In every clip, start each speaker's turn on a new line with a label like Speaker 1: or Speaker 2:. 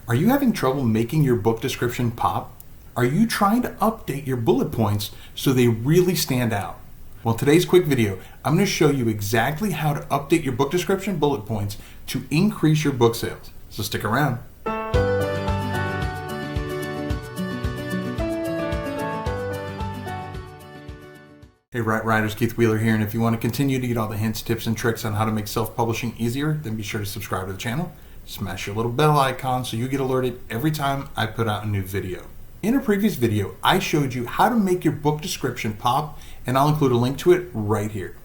Speaker 1: Are you having trouble making your book description pop? Are you trying to update your bullet points so they really stand out? Well, today's quick video, I'm going to show you exactly how to update your book description bullet points to increase your book sales. So stick around. Hey Writers, Keith Wheeler here, and if you want to continue to get all the hints, tips, and tricks on how to make self-publishing easier, then be sure to subscribe to the channel. Smash your little bell icon so you get alerted every time I put out a new video. In a previous video, I showed you how to make your book description pop, and I'll include a link to it right here.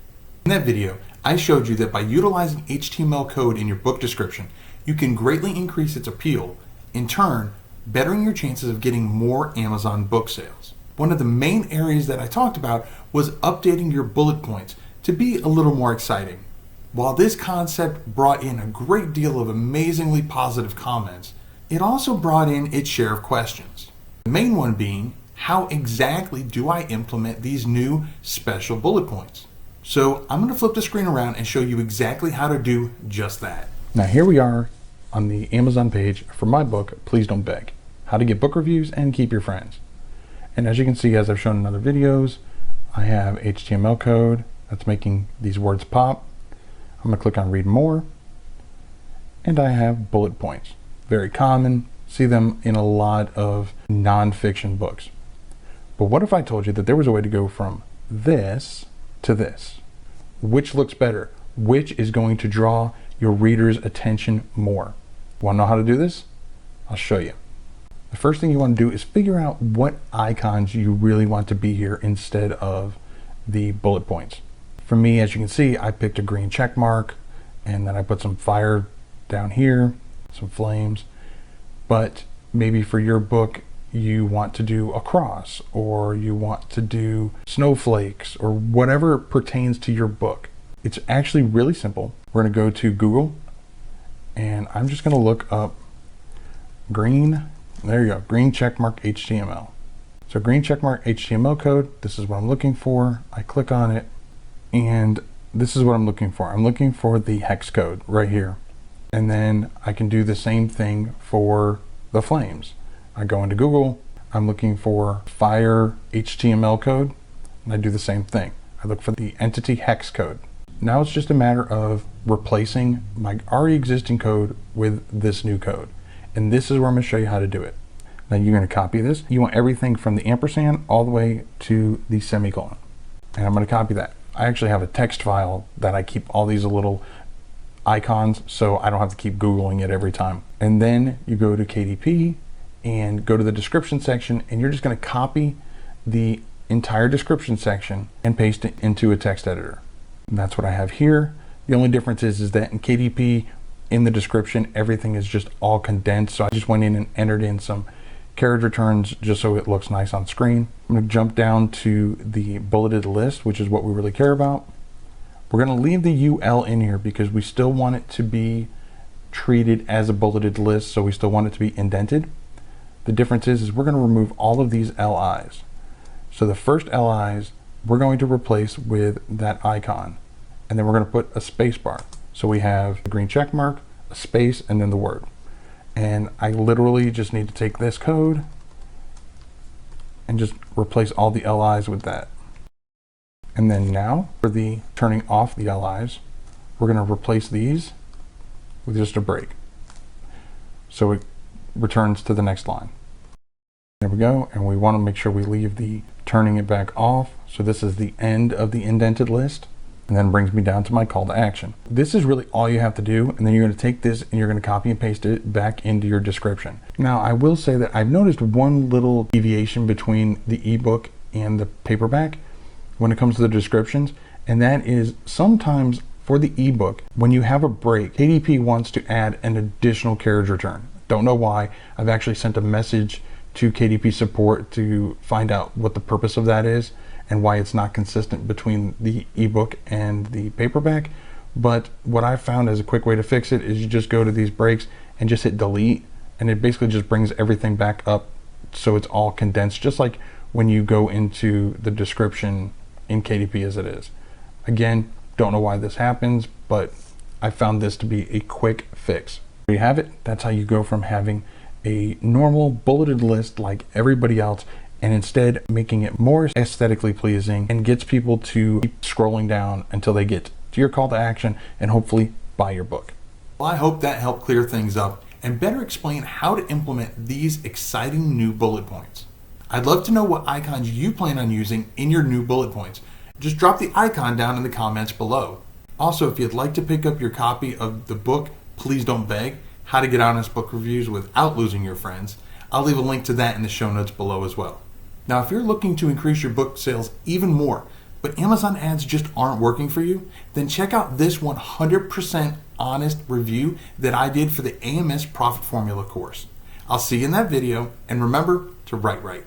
Speaker 1: In that video, I showed you that by utilizing HTML code in your book description, you can greatly increase its appeal, in turn, bettering your chances of getting more Amazon book sales. One of the main areas that I talked about was updating your bullet points to be a little more exciting. While this concept brought in a great deal of amazingly positive comments, it also brought in its share of questions. The main one being, how exactly do I implement these new special bullet points? So I'm going to flip the screen around and show you exactly how to do just that. Now here we are on the Amazon page for my book, Please Don't Beg, How to Get Book Reviews and Keep Your Friends. And as you can see, as I've shown in other videos, I have HTML code that's making these words pop. I'm going to click on Read More, and I have bullet points. Very common, see them in a lot of non-fiction books. But what if I told you that there was a way to go from this to this? Which looks better? Which is going to draw your reader's attention more? Want to know how to do this? I'll show you. The first thing you want to do is figure out what icons you really want to be here instead of the bullet points. For me, as you can see, I picked a green check mark, and then I put some fire down here, some flames. But maybe for your book, you want to do a cross, or you want to do snowflakes, or whatever pertains to your book. It's actually really simple. We're going to go to Google, and I'm just going to look up green, there you go, green checkmark HTML. So green checkmark HTML code, this is what I'm looking for. I click on it, and this is what I'm looking for. I'm looking for the hex code right here. And then I can do the same thing for the flames. I go into Google, I'm looking for fire HTML code, and I do the same thing. I look for the entity hex code. Now it's just a matter of replacing my already existing code with this new code. And this is where I'm going to show you how to do it. Now you're going to copy this. You want everything from the ampersand all the way to the semicolon. And I'm going to copy that. I actually have a text file that I keep all these little icons so I don't have to keep Googling it every time. And then you go to KDP and go to the description section, and you're just going to copy the entire description section and paste it into a text editor. And that's what I have here. The only difference is that in KDP, in the description, everything is just all condensed. So I just went in and entered in some carriage returns just so it looks nice on screen. I'm going to jump down to the bulleted list, which is what we really care about. We're going to leave the UL in here because we still want it to be treated as a bulleted list, so we still want it to be indented. The difference is we're going to remove all of these LIs. So the first LIs we're going to replace with that icon, and then we're going to put a space bar. So we have a green check mark, a space, and then the word. And I literally just need to take this code and just replace all the LIs with that. And then now for the turning off the LIs, we're going to replace these with just a break. So it returns to the next line. There we go. And we want to make sure we leave the turning it back off. So this is the end of the indented list. And then brings me down to my call to action. This is really all you have to do, and then you're going to take this and you're going to copy and paste it back into your description. Now I will say that I've noticed one little deviation between the ebook and the paperback when it comes to the descriptions, and that is sometimes for the ebook, when you have a break, KDP wants to add an additional carriage return. Don't know why. I've actually sent a message to KDP support to find out what the purpose of that is and why it's not consistent between the ebook and the paperback. But what I found as a quick way to fix it is you just go to these breaks and just hit delete, and it basically just brings everything back up so it's all condensed, just like when you go into the description in KDP as it is. Again, don't know why this happens, but I found this to be a quick fix. There you have it. That's how you go from having a normal bulleted list like everybody else, and instead making it more aesthetically pleasing and gets people to keep scrolling down until they get to your call to action and hopefully buy your book. Well, I hope that helped clear things up and better explain how to implement these exciting new bullet points. I'd love to know what icons you plan on using in your new bullet points. Just drop the icon down in the comments below. Also, if you'd like to pick up your copy of the book, Please Don't Beg, How to Get Honest Book Reviews Without Losing Your Friends, I'll leave a link to that in the show notes below as well. Now, if you're looking to increase your book sales even more, but Amazon ads just aren't working for you, then check out this 100% honest review that I did for the AMS Profit Formula course. I'll see you in that video, and remember to write right.